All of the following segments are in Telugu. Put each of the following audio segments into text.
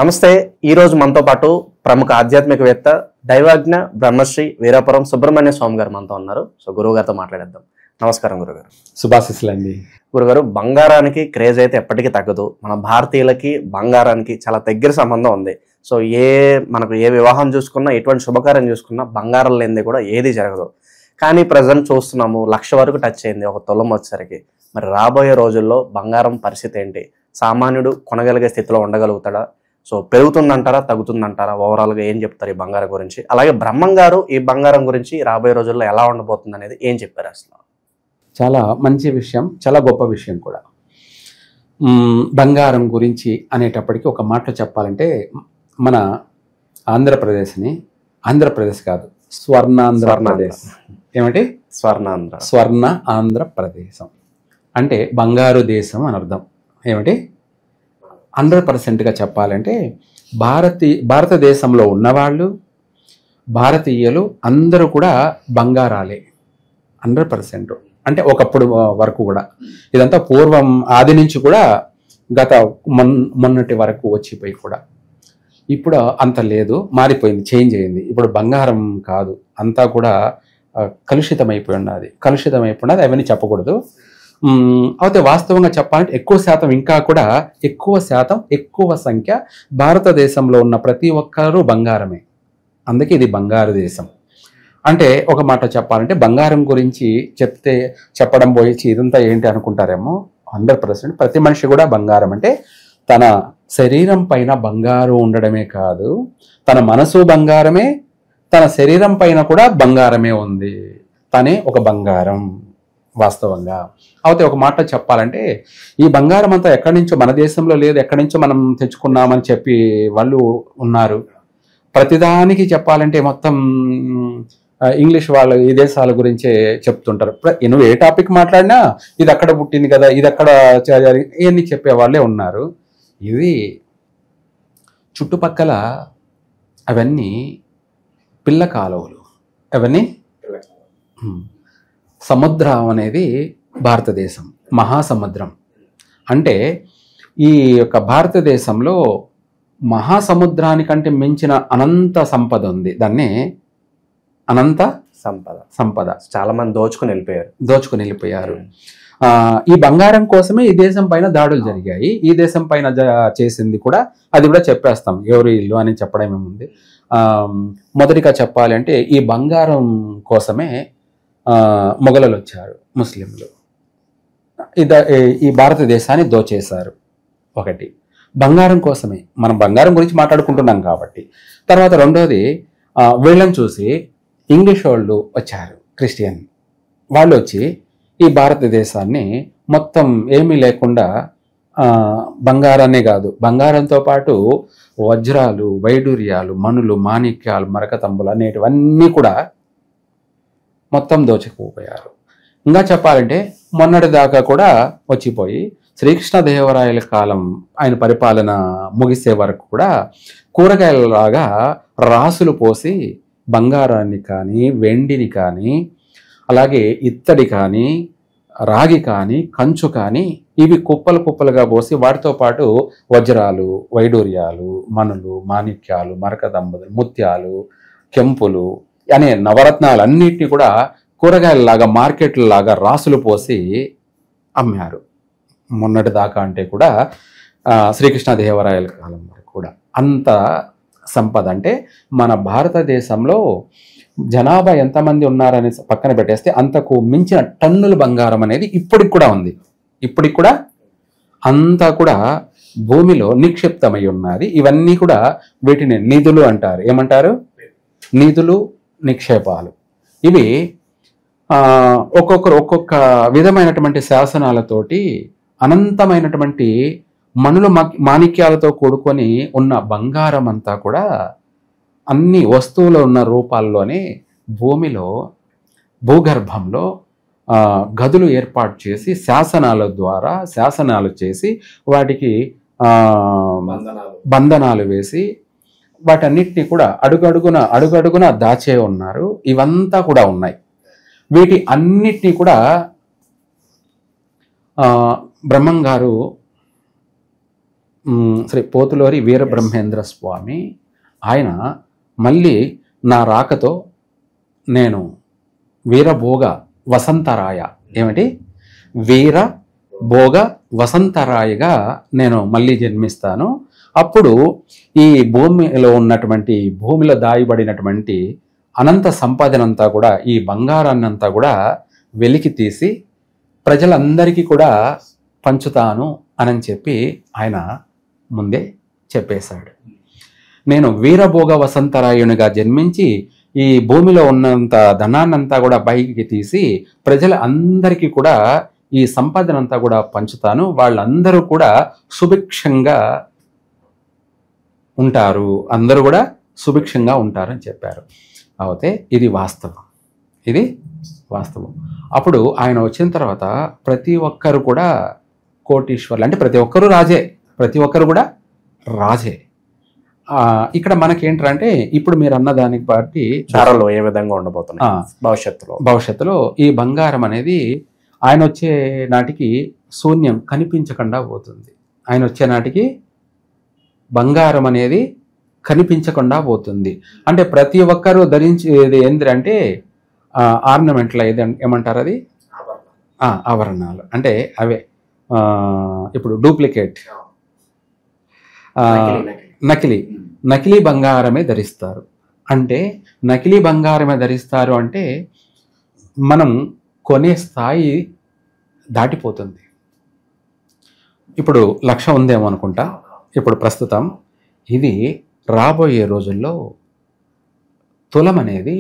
నమస్తే. ఈ రోజు మనతో పాటు ప్రముఖ ఆధ్యాత్మికవేత్త దైవాజ్ఞ బ్రహ్మశ్రీ వీరాపురం సుబ్రహ్మణ్య స్వామి గారు మనతో ఉన్నారు. సో గురువు గారితో మాట్లాడేద్దాం. నమస్కారం గురుగారు. శుభాశీస్సులండి. గురుగారు, బంగారానికి క్రేజ్ అయితే ఎప్పటికీ తగ్గదు. మన భారతీయులకి బంగారానికి చాలా దగ్గర సంబంధం ఉంది. సో మనకు ఏ వివాహం చూసుకున్నా, ఎటువంటి శుభకార్యం చూసుకున్నా బంగారం లేనిది కూడా ఏది జరగదు. కానీ ప్రజెంట్ చూస్తున్నాము 1,00,000 వరకు టచ్ అయింది ఒక తులం వచ్చేసరికి. మరి రాబోయే రోజుల్లో బంగారం పరిస్థితి ఏంటి? సామాన్యుడు కొనగలిగే స్థితిలో ఉండగలుగుతాడా? సో పెరుగుతుందంటారా, తగ్గుతుందంటారా? ఓవరాల్గా ఏం చెప్తారు ఈ బంగారం గురించి? అలాగే బ్రహ్మం గారు ఈ బంగారం గురించి రాబోయే రోజుల్లో ఎలా ఉండబోతుంది అనేది ఏం చెప్పారు అసలు? చాలా మంచి విషయం, చాలా గొప్ప విషయం కూడా. బంగారం గురించి అనేటప్పటికీ ఒక మాటలో చెప్పాలంటే, మన ఆంధ్రప్రదేశ్ కాదు, స్వర్ణాంధ్రప్రదేశ్. ఏమంటే స్వర్ణ ఆంధ్రప్రదేశం అంటే బంగారు దేశం అని అర్థం. ఏమిటి 100%గా చెప్పాలంటే భారతదేశంలో ఉన్నవాళ్ళు, భారతీయులు అందరూ కూడా బంగారాలే 100%. అంటే ఒకప్పుడు వరకు కూడా, ఇదంతా పూర్వం ఆది నుంచి కూడా, గత మొన్నటి వరకు వచ్చిపోయి కూడా. ఇప్పుడు అంత లేదు, మారిపోయింది, చేంజ్ అయింది. ఇప్పుడు బంగారం కాదు, అంతా కూడా కలుషితమైపోయి ఉన్నది. అవన్నీ చెప్పకూడదు. అయితే వాస్తవంగా చెప్పాలంటే ఎక్కువ సంఖ్య భారతదేశంలో ఉన్న ప్రతి ఒక్కరూ బంగారమే. అందుకే ఇది బంగారు దేశం. అంటే ఒక మాట చెప్పాలంటే, బంగారం గురించి చెప్పడం పోయి ఇదంతా ఏంటి అనుకుంటారేమో. 100% ప్రతి మనిషి కూడా బంగారం. అంటే తన శరీరం పైన బంగారు ఉండడమే కాదు, తన మనసు బంగారమే, తన శరీరం పైన కూడా బంగారమే ఉంది. తనే ఒక బంగారం వాస్తవంగా. అయితే ఒక మాట చెప్పాలంటే, ఈ బంగారం అంతా ఎక్కడి నుంచో, మన దేశంలో లేదు, ఎక్కడి నుంచో మనం తెచ్చుకున్నామని చెప్పి వాళ్ళు ఉన్నారు. ప్రతిదానికి చెప్పాలంటే మొత్తం ఇంగ్లీష్ వాళ్ళు ఈ దేశాల గురించే చెప్తుంటారు. నువ్వు ఏ టాపిక్ మాట్లాడినా ఇది అక్కడ పుట్టింది కదా, ఇది అక్కడ ఇవన్నీ చెప్పేవాళ్ళే ఉన్నారు. ఇది చుట్టుపక్కల అవన్నీ పిల్ల కాలువలు, అవన్నీ సముద్రం అనేది భారతదేశం మహాసముద్రం. అంటే ఈ యొక్క భారతదేశంలో మహాసముద్రానికంటే మించిన అనంత సంపద ఉంది. దాన్ని అనంత సంపద చాలా మంది దోచుకుని వెళ్ళిపోయారు. ఈ బంగారం కోసమే ఈ దేశం పైన దాడులు జరిగాయి. ఈ దేశం పైన చేసింది కూడా, అది కూడా చెప్పేస్తాం, ఎవరు ఇల్లు అని చెప్పడం ఏముంది. మొదటిగా చెప్పాలి అంటే, ఈ బంగారం కోసమే మొఘలులు వచ్చారు, ముస్లింలు ఈ భారతదేశాన్ని దోచేశారు. ఒకటి బంగారం కోసమే, మనం బంగారం గురించి మాట్లాడుకుంటున్నాం కాబట్టి. తర్వాత రెండోది, వీళ్ళని చూసి ఇంగ్లీష్ వాళ్ళు వచ్చారు, క్రిస్టియన్ వాళ్ళు వచ్చి ఈ భారతదేశాన్ని మొత్తం ఏమీ లేకుండా, బంగారాన్నే కాదు, బంగారంతో పాటు వజ్రాలు, వైడూర్యాలు, మణులు, మాణిక్యాలు, మరకతంబులు అనేటివన్నీ కూడా మొత్తం దోచుకుపోయారు. ఇంకా చెప్పాలంటే మొన్నటి దాకా కూడా వచ్చిపోయి, శ్రీకృష్ణదేవరాయల కాలం ఆయన పరిపాలన ముగిసే వరకు కూడా కూరగాయలలాగా రాసులు పోసి బంగారాన్ని కానీ, వెండిని కానీ, అలాగే ఇత్తడి కానీ, రాగి కానీ, కంచు కానీ, ఇవి కుప్పలుగా పోసి వాటితో పాటు వజ్రాలు, వైడూర్యాలు, మణులు, మాణిక్యాలు, మరకతంబులు, ముత్యాలు, కెంపులు అనే నవరత్నాలు అన్నిటినీ కూడా కూరగాయలలాగా, మార్కెట్లలాగా రాసులు పోసి అమ్మారు. మొన్నటి దాకా అంటే కూడా శ్రీకృష్ణదేవరాయల కాలం వరకు కూడా అంత సంపద. అంటే మన భారతదేశంలో జనాభా ఎంతమంది ఉన్నారని పక్కన పెట్టేస్తే, అంతకు మించిన టన్నుల బంగారం అనేది ఇప్పటికి కూడా ఉంది. ఇప్పటికి కూడా అంతా కూడా భూమిలో నిక్షిప్తమై ఉన్నది. ఇవన్నీ కూడా వీటిని నిధులు అంటారు. ఏమంటారు? నిధులు, నిక్షేపాలు. ఇవి ఒక్కొక్క విధమైనటువంటి శాసనాలతోటి అనంతమైనటువంటి మణుల మాణిక్యాలతో కూడుకొని ఉన్న బంగారం అంతా కూడా అన్ని వస్తువులు ఉన్న రూపాల్లోనే భూమిలో, భూగర్భంలో గదులు ఏర్పాటు చేసి శాసనాల ద్వారా శాసనాలు చేసి వాటికి బంధనాలు వేసి వాటన్నిటిని కూడా అడుగడుగున దాచే ఉన్నారు. ఇవంతా కూడా ఉన్నాయి. వీటి అన్నిటినీ కూడా బ్రహ్మం గారు శ్రీ పోతులూరి వీరబ్రహ్మేంద్ర స్వామి ఆయన మళ్ళీ నా రాకతో నేను వీరభోగ వసంతరాయ, ఏమిటి వీరభోగ వసంతరాయగా నేను మళ్ళీ జన్మిస్తాను. అప్పుడు ఈ భూమిలో దాయబడినటువంటి అనంత సంపాదనంతా కూడా, ఈ బంగారాన్నంతా కూడా వెలికి తీసి ప్రజలందరికీ కూడా పంచుతాను అని చెప్పి ఆయన ముందే చెప్పేశాడు. నేను వీరభోగ వసంతరాయునిగా జన్మించి ఈ భూమిలో ఉన్నంత ధనాన్నంతా కూడా పైకి తీసి ప్రజల అందరికీ కూడా ఈ సంపాదనంతా కూడా పంచుతాను, వాళ్ళందరూ కూడా సుభిక్షంగా ఉంటారు, అందరూ కూడా సుభిక్షంగా ఉంటారని చెప్పారు. అయితే ఇది వాస్తవం. అప్పుడు ఆయన వచ్చిన తర్వాత ప్రతి ఒక్కరు కూడా కోటీశ్వర్లు, అంటే ప్రతి ఒక్కరు కూడా రాజే. ఇక్కడ మనకేంటంటే ఇప్పుడు మీరు అన్న దానికి బట్టి ధరలు ఏ విధంగా ఉండబోతున్నాయి భవిష్యత్తులో ఈ బంగారం అనేది ఆయన వచ్చే నాటికి శూన్యం, కనిపించకుండా పోతుంది. ఆయన వచ్చే నాటికి బంగారం అనేది కనిపించకుండా పోతుంది. అంటే ప్రతి ఒక్కరూ ధరించేది ఏంటంటే ఆర్నమెంట్లు, ఏమంటారు అది, ఆభరణాలు. అంటే అవే ఇప్పుడు డూప్లికేట్, నకిలీ బంగారమే ధరిస్తారు. అంటే నకిలీ బంగారమే ధరిస్తారు అంటే మనం కొనే స్థాయి దాటిపోతుంది. ఇప్పుడు 1,00,000 ఉందేమో అనుకుంటా ఇప్పుడు ప్రస్తుతం. ఇది రాబోయే రోజుల్లో తులం అనేది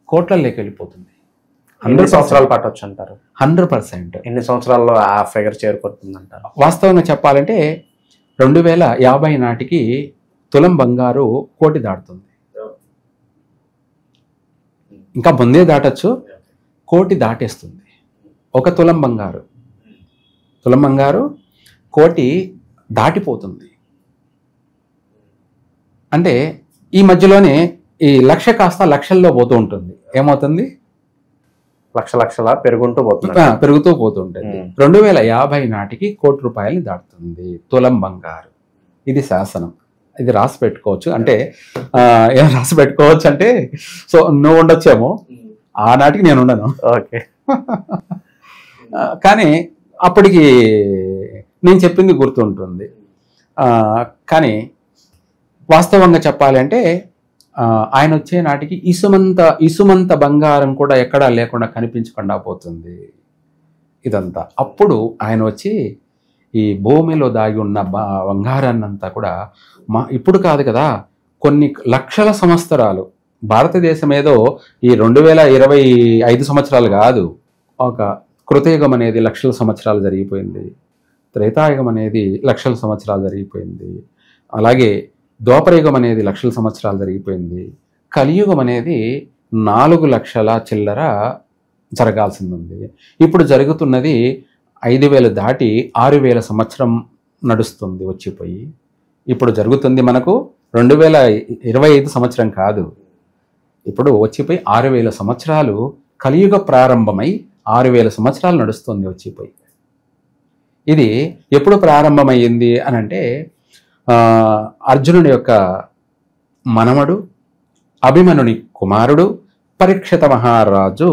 కోట్లలోకి వెళ్ళిపోతుంది. 100 సంవత్సరాలు పట్టొచ్చు అంటారు. 100%. ఎన్ని సంవత్సరాల్లో ఆ ఫిగర్ చేరుకుంటుంది అంటారు? వాస్తవంగా చెప్పాలంటే 2050 నాటికి తులం బంగారు 1,00,00,000 దాటుతుంది. ఇంకా ముందే దాటచ్చు, 1,00,00,000 దాటేస్తుంది. ఒక తులం బంగారు 1,00,00,000 దాటిపోతుంది. అంటే ఈ మధ్యలోనే ఈ 1,00,000 కాస్త లక్షల్లో పోతూ ఉంటుంది. ఏమవుతుంది? లక్షల పెరుగుతూ పోతుంటుంది. 2050 నాటికి 1,00,00,000 రూపాయలు దాటుతుంది తులం బంగారు. ఇది శాసనం, ఇది రాసి పెట్టుకోవచ్చు. అంటే ఏం రాసి పెట్టుకోవచ్చు అంటే, సో నువ్వు ఉండొచ్చేమో, ఆనాటికి నేను ఉండను. ఓకే. కానీ అప్పటికి నేను చెప్పింది గుర్తుంటుంది. కానీ వాస్తవంగా చెప్పాలంటే ఆయన వచ్చే నాటికి ఇసుమంత బంగారం కూడా ఎక్కడా లేకుండా కనిపించకుండా పోతుంది ఇదంతా. అప్పుడు ఆయన వచ్చి ఈ భూమిలో దాగి ఉన్న బంగారాన్నంతా కూడా ఇప్పుడు కాదు కదా, కొన్ని లక్షల సంవత్సరాలు, భారతదేశం ఏదో ఈ 2025 సంవత్సరాలు కాదు, ఒక కృతయుగం అనేది లక్షల సంవత్సరాలు జరిగిపోయింది, త్రేతాయుగం అనేది లక్షల సంవత్సరాలు జరిగిపోయింది, అలాగే ద్వాపరయుగం అనేది లక్షల సంవత్సరాలు జరిగిపోయింది, కలియుగం అనేది 4 లక్షల చిల్లర జరగాల్సింది ఉంది. ఇప్పుడు జరుగుతున్నది 5,000 దాటి 6,000 సంవత్సరం నడుస్తుంది వచ్చిపోయి. ఇప్పుడు జరుగుతుంది మనకు 2025 సంవత్సరం కాదు, ఇప్పుడు వచ్చిపోయి 6,000 సంవత్సరాలు కలియుగ ప్రారంభమై 6,000 సంవత్సరాలు నడుస్తుంది వచ్చిపోయి. ఇది ఎప్పుడు ప్రారంభమైంది అని అంటే అర్జునుడి యొక్క మనమడు, అభిమనుని కుమారుడు పరీక్షిత మహారాజు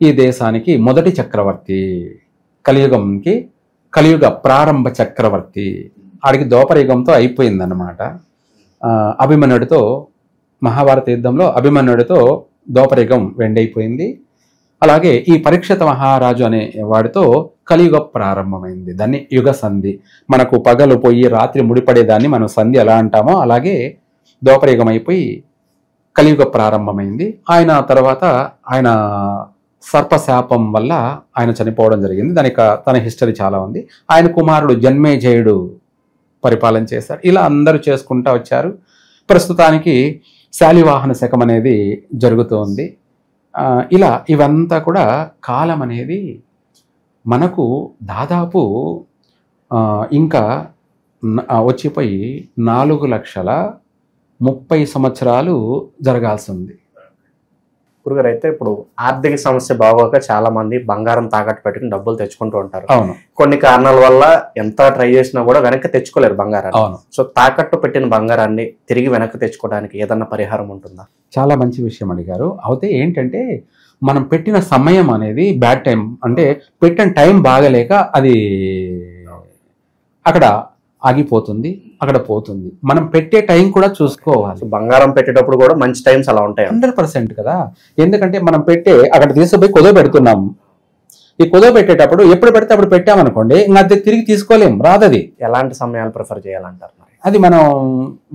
ఈ దేశానికి మొదటి చక్రవర్తి, కలియుగ ప్రారంభ చక్రవర్తి. ఆడికి ద్వాపరయుగంతో అయిపోయిందన్నమాట. అభిమన్యుడితో మహాభారత యుద్ధంలో అభిమన్యుడితో ద్వాపరయుగం వెండైపోయింది. అలాగే ఈ పరీక్షిత మహారాజు అనే వాడితో కలియుగ ప్రారంభమైంది. దాన్ని యుగ సంధి. మనకు పగలు పోయి రాత్రి ముడిపడేదాన్ని మనం సంధి ఎలా అంటామో అలాగే ద్వాపరయుగం అయిపోయి కలియుగ ప్రారంభమైంది. ఆయన తర్వాత ఆయన సర్పశాపం వల్ల ఆయన చనిపోవడం జరిగింది. దానికి తన హిస్టరీ చాలా ఉంది. ఆయన కుమారుడు జన్మేజయుడు పరిపాలన చేశారు. ఇలా అందరూ చేసుకుంటూ వచ్చారు. ప్రస్తుతానికి శాలివాహన శకం అనేది జరుగుతోంది. ఇలా ఇవంతా కూడా కాలం అనేది మనకు దాదాపు ఇంకా వచ్చిపోయి 4,30,000 సంవత్సరాలు జరగాల్సి ఉంది. గురుగారు అయితే ఇప్పుడు ఆర్థిక సమస్య బాగోక చాలా మంది బంగారం తాకట్టు పెట్టుకుని డబ్బులు తెచ్చుకుంటూ ఉంటారు. అవును. కొన్ని కారణాల వల్ల ఎంత ట్రై చేసినా కూడా వెనక్కి తెచ్చుకోలేరు బంగారాన్ని. అవును. సో తాకట్టు పెట్టిన బంగారాన్ని తిరిగి వెనక్కి తెచ్చుకోవడానికి ఏదన్నా పరిహారం ఉంటుందా? చాలా మంచి విషయం అడిగారు. అయితే ఏంటంటే మనం పెట్టిన సమయం అనేది బ్యాడ్ టైం, అంటే పెట్టిన టైం బాగలేక అది అక్కడ ఆగిపోతుంది, అక్కడ పోతుంది. మనం పెట్టే టైం కూడా చూసుకోవాలి. బంగారం పెట్టేటప్పుడు కూడా మంచి టైమ్స్ అలా ఉంటాయి. 100% కదా. ఎందుకంటే మనం అక్కడ తీసుకుపోయి కుదో పెడుతున్నాం. ఈ కుదో పెట్టేటప్పుడు ఎప్పుడు పెడితే అప్పుడు పెట్టామనుకోండి, ఇంకా అది తిరిగి తీసుకోలేం, రాదది. ఎలాంటి సమయాలు ప్రిఫర్ చేయాలంటారు? అది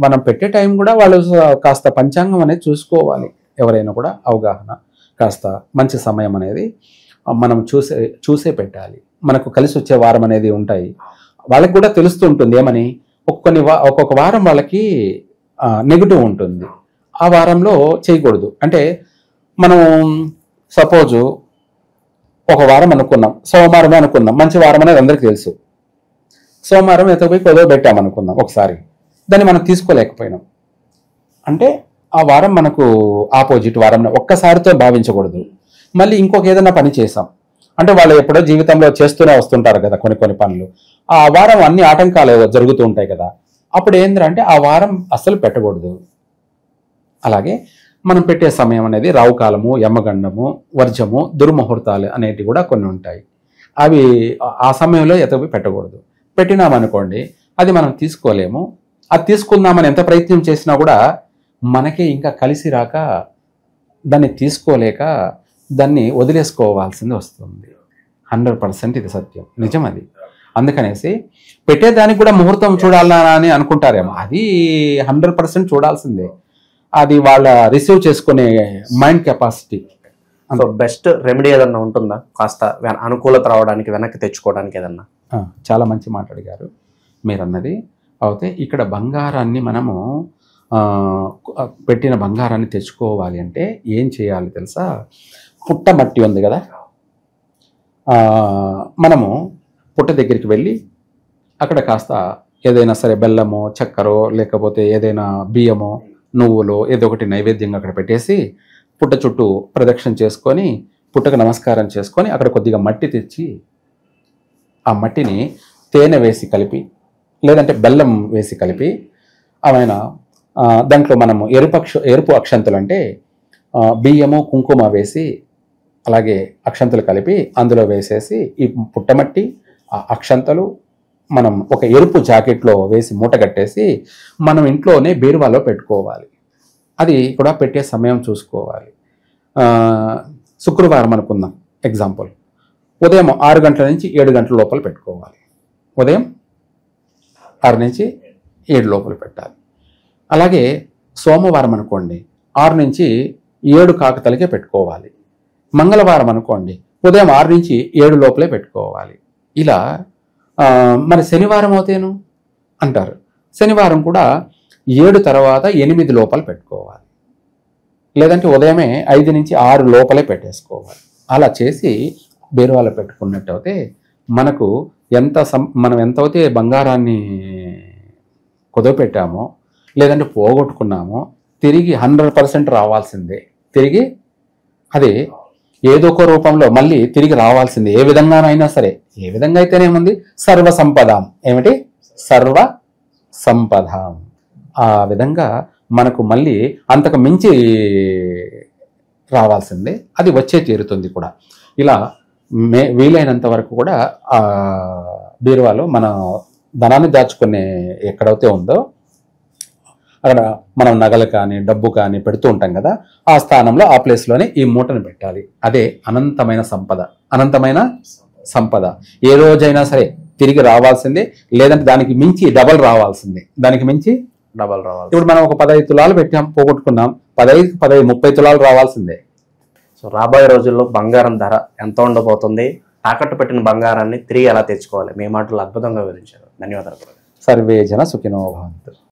మనం పెట్టే టైం కూడా వాళ్ళు కాస్త పంచాంగం అనేది చూసుకోవాలి. ఎవరైనా కూడా అవగాహన, కాస్త మంచి సమయం అనేది మనం చూసే పెట్టాలి. మనకు కలిసి వచ్చే వారం అనేది ఉంటాయి, వాళ్ళకి కూడా తెలుస్తూ ఉంటుంది. ఏమని ఒక్కొక్క వారం వాళ్ళకి నెగిటివ్ ఉంటుంది, ఆ వారంలో చేయకూడదు. అంటే మనం సపోజు ఒక వారం అనుకున్నాం, సోమవారమే అనుకున్నాం, మంచి వారం అనేది అందరికీ తెలుసు. సోమవారం ఎత్తపోయి కొదవ పెట్టామనుకున్నాం, ఒకసారి దాన్ని మనం తీసుకోలేకపోయినాం అంటే ఆ వారం మనకు ఆపోజిట్ వారం ఒక్కసారితో భావించకూడదు. మళ్ళీ ఇంకొక ఏదైనా పని చేసాం అంటే వాళ్ళు ఎప్పుడో జీవితంలో చేస్తూనే వస్తుంటారు కదా కొన్ని పనులు, ఆ వారం అన్ని ఆటంకాలు జరుగుతూ ఉంటాయి కదా, అప్పుడు ఏంటంటే ఆ వారం అస్సలు పెట్టకూడదు. అలాగే మనం పెట్టే సమయం అనేది రావుకాలము, యమగండము, వర్జము, దుర్ముహూర్తాలు అనేటివి కూడా కొన్ని ఉంటాయి. అవి ఆ సమయంలో ఎతపోయి పెట్టకూడదు. పెట్టినామనుకోండి అది మనం తీసుకోలేము. అది తీసుకుందామని ఎంత ప్రయత్నం చేసినా కూడా మనకే ఇంకా కలిసి రాక దాన్ని తీసుకోలేక దాన్ని వదిలేసుకోవాల్సింది వస్తుంది. 100% ఇది సత్యం, నిజం అది. అందుకనేసి పెట్టేదానికి కూడా ముహూర్తం చూడాలా అని అనుకుంటారేమో, అది 100% చూడాల్సిందే. అది వాళ్ళ రిసీవ్ చేసుకునే mind capacity. So best remedy ఏదన్నా ఉంటుందా కాస్త అనుకూలత రావడానికి, వెనక్కి తెచ్చుకోవడానికి ఏదన్నా? చాలా మంచి మాట అడిగారు మీరు అన్నది. అయితే ఇక్కడ బంగారాన్ని మనము పెట్టిన బంగారాన్ని తెచ్చుకోవాలి అంటే ఏం చేయాలి తెలుసా? పుట్ట మట్టి ఉంది కదా, మనము పుట్ట దగ్గరికి వెళ్ళి అక్కడ కాస్త ఏదైనా సరే బెల్లమో, చక్కెరో, లేకపోతే ఏదైనా బియ్యమో, నువ్వులో ఏదో ఒకటి నైవేద్యంగా అక్కడ పెట్టేసి పుట్ట చుట్టూ ప్రదక్షిణ చేసుకొని పుట్టకు నమస్కారం చేసుకొని అక్కడ కొద్దిగా మట్టి తెచ్చి ఆ మట్టిని తేనె వేసి కలిపి, లేదంటే బెల్లం వేసి కలిపి, ఆమెన దాంట్లో మనము ఎరుపు అక్షంతలు అంటే బియ్యము, కుంకుమ వేసి అలాగే అక్షంతలు కలిపి అందులో వేసేసి ఈ పుట్టమట్టి, ఆ అక్షంతలు మనం ఒక ఎరుపు జాకెట్లో వేసి మూట కట్టేసి మనం ఇంట్లోనే బీరువాలో పెట్టుకోవాలి. అది కూడా పెట్టే సమయం చూసుకోవాలి. శుక్రవారం అనుకుందాం ఎగ్జాంపుల్, ఉదయం 6 గంటల నుంచి 7 గంటల లోపల పెట్టుకోవాలి. ఉదయం 6 నుంచి 7 లోపల పెట్టాలి. అలాగే సోమవారం అనుకోండి 6 నుంచి 7 కాకతలకే పెట్టుకోవాలి. మంగళవారం అనుకోండి ఉదయం 6 నుంచి 7 లోపలే పెట్టుకోవాలి. ఇలా మరి శనివారం అవుతేను అంటారు, శనివారం కూడా 7 తర్వాత 8 లోపల పెట్టుకోవాలి, లేదంటే ఉదయమే 5 నుంచి 6 లోపలే పెట్టేసుకోవాలి. అలా చేసి బీరువాలో పెట్టుకున్నట్టయితే మనకు మనం ఎంతైతే బంగారాన్ని కుదవపెట్టామో లేదంటే పోగొట్టుకున్నామో తిరిగి 100% రావాల్సిందే. తిరిగి అది ఏదో ఒక రూపంలో మళ్ళీ తిరిగి రావాల్సిందే, ఏ విధంగానైనా సరే. ఏ విధంగా అయితేనేముంది, సర్వ సంపదాం. ఏమిటి? సర్వ సంపదాం. ఆ విధంగా మనకు మళ్ళీ అంతకు మించి రావాల్సిందే, అది వచ్చే తీరుతుంది కూడా. ఇలా వీలైనంత వరకు కూడా ఆ బీరువాలో మన ధనాన్ని దాచుకునే ఎక్కడైతే ఉందో అక్కడ మనం నగలు కానీ డబ్బు కానీ పెడుతూ ఉంటాం కదా, ఆ స్థానంలో ఆ ప్లేస్లోనే ఈ మూటను పెట్టాలి. అదే అనంతమైన సంపద. అనంతమైన సంపద ఏ రోజైనా సరే తిరిగి రావాల్సిందే, లేదంటే దానికి మించి డబల్ రావాల్సిందే. దానికి మించి డబల్ రావాలి. ఇప్పుడు మనం ఒక 15 తులాలు పెట్టాం, పోగొట్టుకున్నాం, 15, 30 తులాలు రావాల్సిందే. సో రాబోయే రోజుల్లో బంగారం ధర ఎంత ఉండబోతుంది, తాకట్టు పెట్టిన బంగారాన్ని తిరిగి ఎలా తెచ్చుకోవాలి, మీ మాటలు అద్భుతంగా వివరించారు. ధన్యవాదాలు. సర్వే జన సుఖినో భవంతు.